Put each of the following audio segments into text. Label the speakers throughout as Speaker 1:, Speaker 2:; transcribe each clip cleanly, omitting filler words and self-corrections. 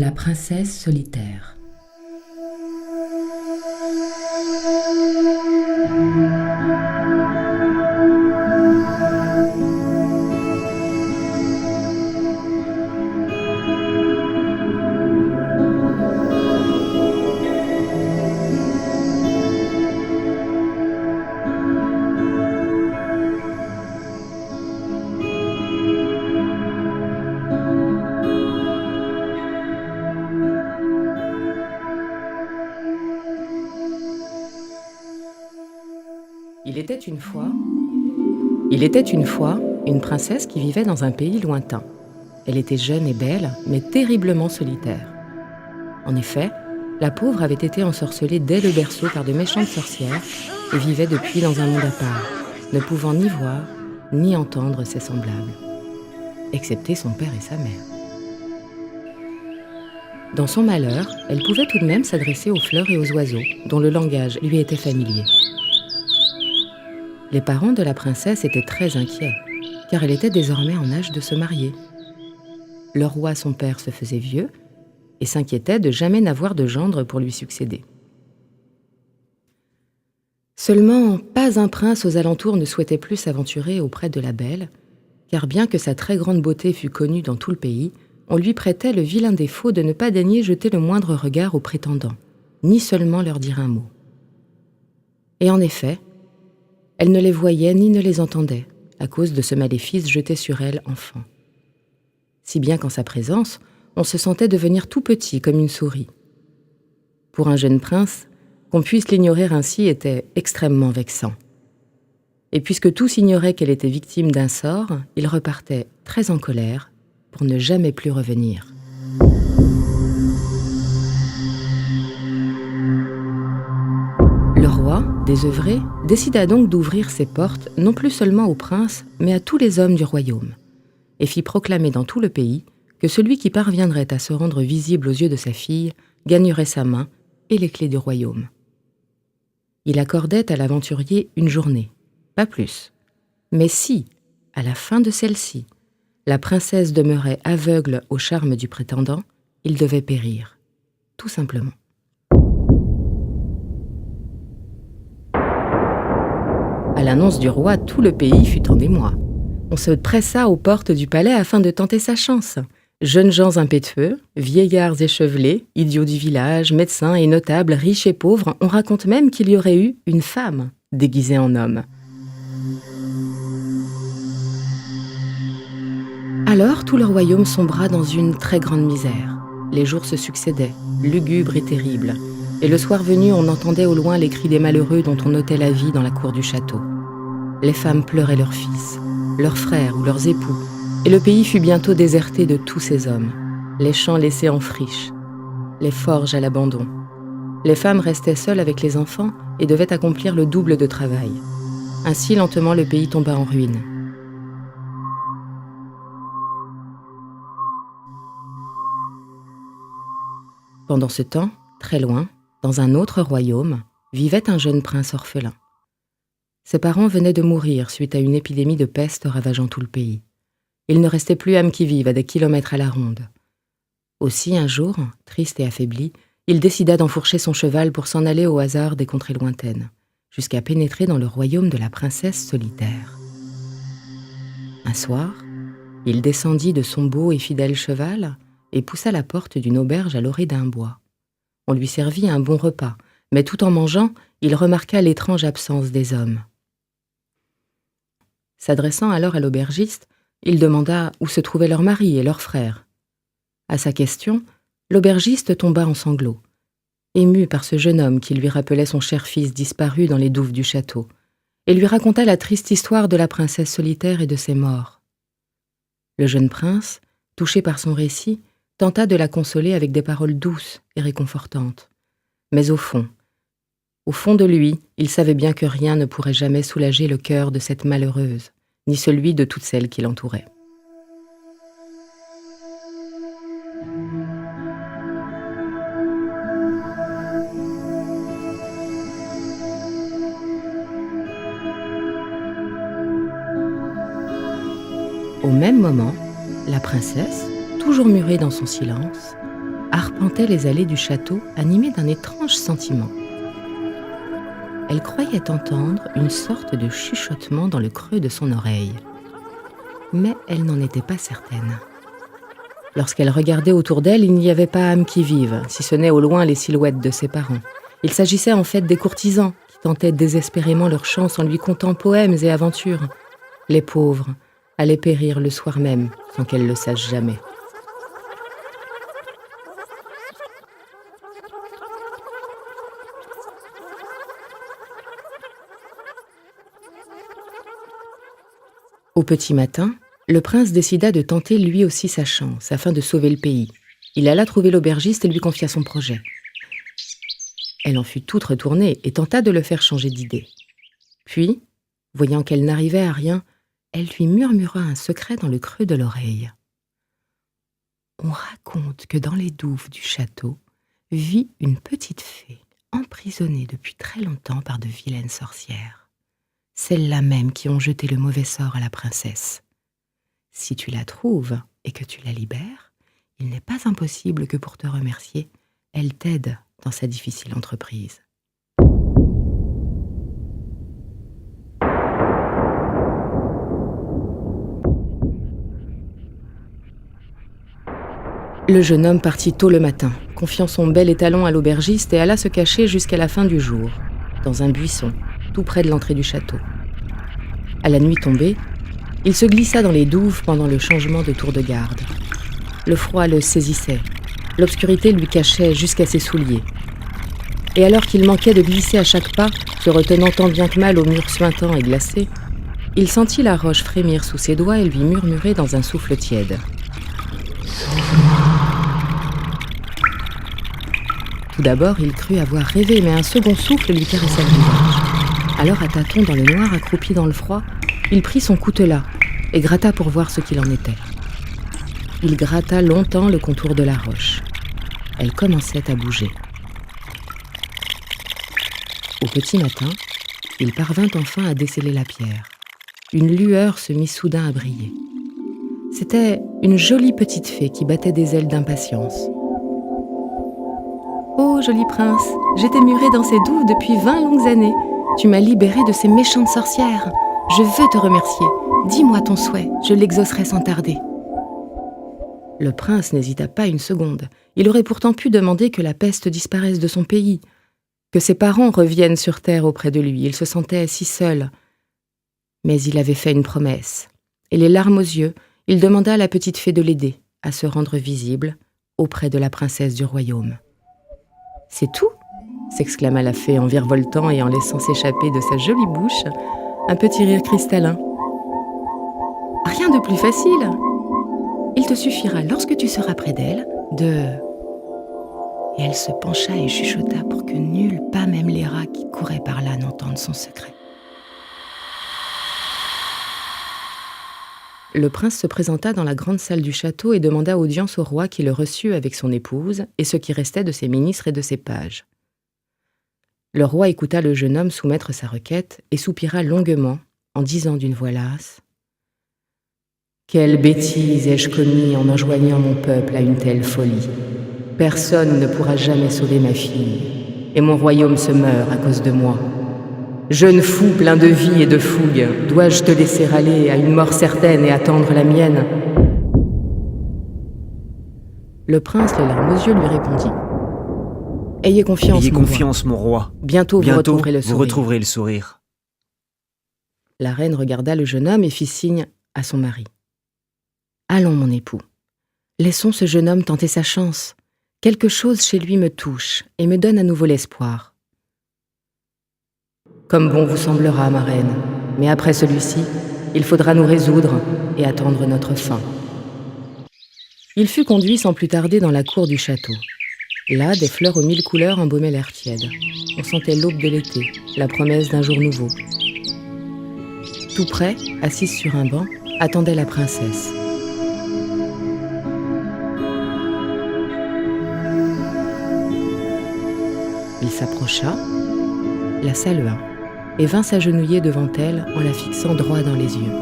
Speaker 1: La princesse solitaire.
Speaker 2: Il était une fois une princesse qui vivait dans un pays lointain. Elle était jeune et belle, mais terriblement solitaire. En effet, la pauvre avait été ensorcelée dès le berceau par de méchantes sorcières et vivait depuis dans un monde à part, ne pouvant ni voir ni entendre ses semblables, excepté son père et sa mère. Dans son malheur, elle pouvait tout de même s'adresser aux fleurs et aux oiseaux, dont le langage lui était familier. Les parents de la princesse étaient très inquiets, car elle était désormais en âge de se marier. Le roi, son père, se faisait vieux et s'inquiétait de jamais n'avoir de gendre pour lui succéder. Seulement, pas un prince aux alentours ne souhaitait plus s'aventurer auprès de la belle, car bien que sa très grande beauté fût connue dans tout le pays, on lui prêtait le vilain défaut de ne pas daigner jeter le moindre regard aux prétendants, ni seulement leur dire un mot. Et en effet, elle ne les voyait ni ne les entendait, à cause de ce maléfice jeté sur elle enfant. Si bien qu'en sa présence, on se sentait devenir tout petit comme une souris. Pour un jeune prince, qu'on puisse l'ignorer ainsi était extrêmement vexant. Et puisque tous ignoraient qu'elle était victime d'un sort, il repartait très en colère pour ne jamais plus revenir. Le roi, désœuvré, décida donc d'ouvrir ses portes non plus seulement au prince, mais à tous les hommes du royaume, et fit proclamer dans tout le pays que celui qui parviendrait à se rendre visible aux yeux de sa fille gagnerait sa main et les clés du royaume. Il accordait à l'aventurier une journée, pas plus. Mais si, à la fin de celle-ci, la princesse demeurait aveugle au charme du prétendant, il devait périr, tout simplement. À l'annonce du roi, tout le pays fut en émoi. On se pressa aux portes du palais afin de tenter sa chance. Jeunes gens impétueux, vieillards échevelés, idiots du village, médecins et notables, riches et pauvres, on raconte même qu'il y aurait eu une femme déguisée en homme. Alors tout le royaume sombra dans une très grande misère. Les jours se succédaient, lugubres et terribles. Et le soir venu, on entendait au loin les cris des malheureux dont on ôtait la vie dans la cour du château. Les femmes pleuraient leurs fils, leurs frères ou leurs époux, et le pays fut bientôt déserté de tous ces hommes. Les champs laissés en friche, les forges à l'abandon. Les femmes restaient seules avec les enfants et devaient accomplir le double de travail. Ainsi, lentement, le pays tomba en ruine. Pendant ce temps, très loin, dans un autre royaume, vivait un jeune prince orphelin. Ses parents venaient de mourir suite à une épidémie de peste ravageant tout le pays. Il ne restait plus âme qui vive à des kilomètres à la ronde. Aussi, un jour, triste et affaibli, il décida d'enfourcher son cheval pour s'en aller au hasard des contrées lointaines, jusqu'à pénétrer dans le royaume de la princesse solitaire. Un soir, il descendit de son beau et fidèle cheval et poussa la porte d'une auberge à l'orée d'un bois. On lui servit un bon repas, mais tout en mangeant, il remarqua l'étrange absence des hommes. S'adressant alors à l'aubergiste, il demanda où se trouvaient leurs maris et leurs frères. À sa question, l'aubergiste tomba en sanglots, ému par ce jeune homme qui lui rappelait son cher fils disparu dans les douves du château, et lui raconta la triste histoire de la princesse solitaire et de ses morts. Le jeune prince, touché par son récit, tenta de la consoler avec des paroles douces et réconfortantes. Mais au fond de lui, il savait bien que rien ne pourrait jamais soulager le cœur de cette malheureuse, ni celui de toutes celles qui l'entouraient. Au même moment, la princesse, toujours murée dans son silence, arpentait les allées du château animée d'un étrange sentiment. Elle croyait entendre une sorte de chuchotement dans le creux de son oreille. Mais elle n'en était pas certaine. Lorsqu'elle regardait autour d'elle, il n'y avait pas âme qui vive, si ce n'est au loin les silhouettes de ses parents. Il s'agissait en fait des courtisans qui tentaient désespérément leur chance en lui contant poèmes et aventures. Les pauvres allaient périr le soir même sans qu'elle le sache jamais. Au petit matin, le prince décida de tenter lui aussi sa chance afin de sauver le pays. Il alla trouver l'aubergiste et lui confia son projet. Elle en fut toute retournée et tenta de le faire changer d'idée. Puis, voyant qu'elle n'arrivait à rien, elle lui murmura un secret dans le creux de l'oreille. On raconte que dans les douves du château vit une petite fée emprisonnée depuis très longtemps par de vilaines sorcières. Celles-là même qui ont jeté le mauvais sort à la princesse. Si tu la trouves et que tu la libères, il n'est pas impossible que pour te remercier, elle t'aide dans sa difficile entreprise. Le jeune homme partit tôt le matin, confiant son bel étalon à l'aubergiste et alla se cacher jusqu'à la fin du jour, dans un buisson, tout près de l'entrée du château. À la nuit tombée, il se glissa dans les douves pendant le changement de tour de garde. Le froid le saisissait, l'obscurité lui cachait jusqu'à ses souliers. Et alors qu'il manquait de glisser à chaque pas, se retenant tant bien que mal au mur suintant et glacé, il sentit la roche frémir sous ses doigts et lui murmurer dans un souffle tiède. Tout d'abord, il crut avoir rêvé, mais un second souffle lui caressa le visage. Alors, à tâtons dans le noir, accroupi dans le froid, il prit son coutelas et gratta pour voir ce qu'il en était. Il gratta longtemps le contour de la roche. Elle commençait à bouger. Au petit matin, il parvint enfin à déceler la pierre. Une lueur se mit soudain à briller. C'était une jolie petite fée qui battait des ailes d'impatience. « Oh, joli prince, j'étais murée dans ces douves depuis 20 longues années. Tu m'as libérée de ces méchantes sorcières. Je veux te remercier. Dis-moi ton souhait, je l'exaucerai sans tarder. » Le prince n'hésita pas une seconde. Il aurait pourtant pu demander que la peste disparaisse de son pays, que ses parents reviennent sur terre auprès de lui. Il se sentait si seul. Mais il avait fait une promesse. Et les larmes aux yeux, il demanda à la petite fée de l'aider à se rendre visible auprès de la princesse du royaume. « C'est tout ?» s'exclama la fée en virevoltant et en laissant s'échapper de sa jolie bouche un petit rire cristallin. « Rien de plus facile. Il te suffira, lorsque tu seras près d'elle, de... » Et elle se pencha et chuchota pour que nul, pas même les rats qui couraient par là, n'entendent son secret. Le prince se présenta dans la grande salle du château et demanda audience au roi qui le reçut avec son épouse et ce qui restait de ses ministres et de ses pages. Le roi écouta le jeune homme soumettre sa requête et soupira longuement en disant d'une voix lasse : « Quelle bêtise ai-je commis en enjoignant mon peuple à une telle folie. Personne ne pourra jamais sauver ma fille, et mon royaume se meurt à cause de moi. Jeune fou plein de vie et de fougue, dois-je te laisser aller à une mort certaine et attendre la mienne ? » Le prince, les larmes aux yeux, lui répondit : « Ayez confiance, mon roi. Bientôt vous retrouverez le sourire. » La reine regarda le jeune homme et fit signe à son mari. « Allons, mon époux. Laissons ce jeune homme tenter sa chance. Quelque chose chez lui me touche et me donne à nouveau l'espoir. » « Comme bon vous semblera, ma reine, mais après celui-ci, il faudra nous résoudre et attendre notre fin. » Il fut conduit sans plus tarder dans la cour du château. Là, des fleurs aux 1000 couleurs embaumaient l'air tiède. On sentait l'aube de l'été, la promesse d'un jour nouveau. Tout près, assise sur un banc, attendait la princesse. Il s'approcha, la salua et vint s'agenouiller devant elle en la fixant droit dans les yeux.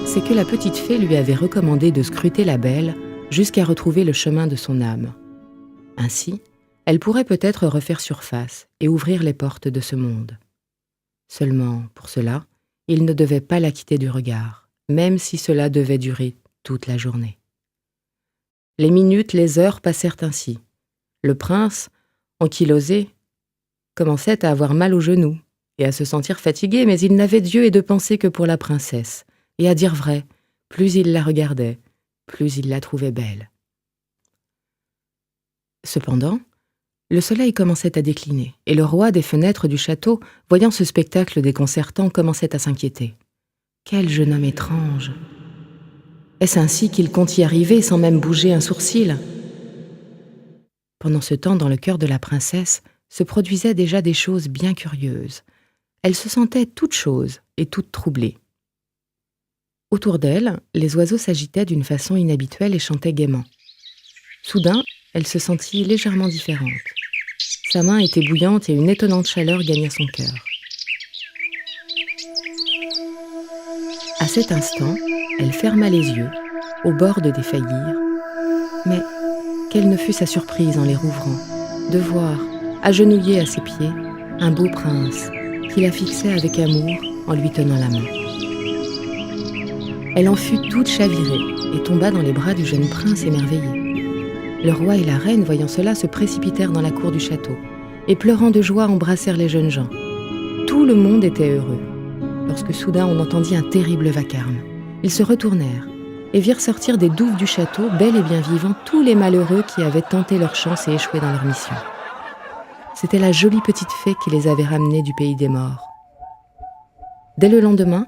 Speaker 2: C'est que la petite fée lui avait recommandé de scruter la belle jusqu'à retrouver le chemin de son âme. Ainsi, elle pourrait peut-être refaire surface et ouvrir les portes de ce monde. Seulement, pour cela, il ne devait pas la quitter du regard, même si cela devait durer toute la journée. Les minutes, les heures passèrent ainsi. Le prince, ankylosé, commençait à avoir mal aux genoux et à se sentir fatigué, mais il n'avait d'yeux et de pensée que pour la princesse. Et à dire vrai, plus il la regardait, plus il la trouvait belle. Cependant, le soleil commençait à décliner, et le roi des fenêtres du château, voyant ce spectacle déconcertant, commençait à s'inquiéter. Quel jeune homme étrange! Est-ce ainsi qu'il compte y arriver sans même bouger un sourcil? Pendant ce temps, dans le cœur de la princesse, se produisaient déjà des choses bien curieuses. Elle se sentait toute chose et toute troublée. Autour d'elle, les oiseaux s'agitaient d'une façon inhabituelle et chantaient gaiement. Soudain, elle se sentit légèrement différente. Sa main était bouillante et une étonnante chaleur gagna son cœur. À cet instant, elle ferma les yeux, au bord de défaillir. Mais quelle ne fut sa surprise en les rouvrant, de voir, agenouillé à ses pieds, un beau prince qui la fixait avec amour en lui tenant la main. Elle en fut toute chavirée et tomba dans les bras du jeune prince émerveillé. Le roi et la reine, voyant cela, se précipitèrent dans la cour du château et, pleurant de joie, embrassèrent les jeunes gens. Tout le monde était heureux, lorsque soudain on entendit un terrible vacarme. Ils se retournèrent et virent sortir des douves du château, bel et bien vivants, tous les malheureux qui avaient tenté leur chance et échoué dans leur mission. C'était la jolie petite fée qui les avait ramenés du pays des morts. Dès le lendemain,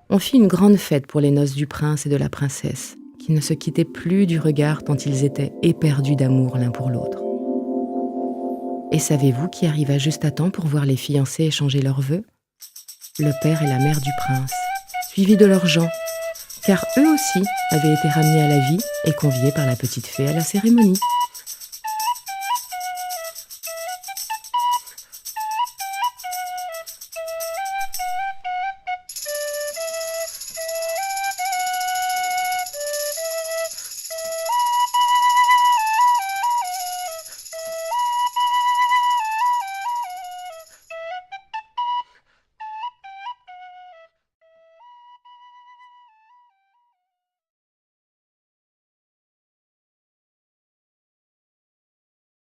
Speaker 2: on fit une grande fête pour les noces du prince et de la princesse, qui ne se quittaient plus du regard tant ils étaient éperdus d'amour l'un pour l'autre. Et savez-vous qui arriva juste à temps pour voir les fiancés échanger leurs vœux? Le père et la mère du prince, suivis de leurs gens, car eux aussi avaient été ramenés à la vie et conviés par la petite fée à la cérémonie.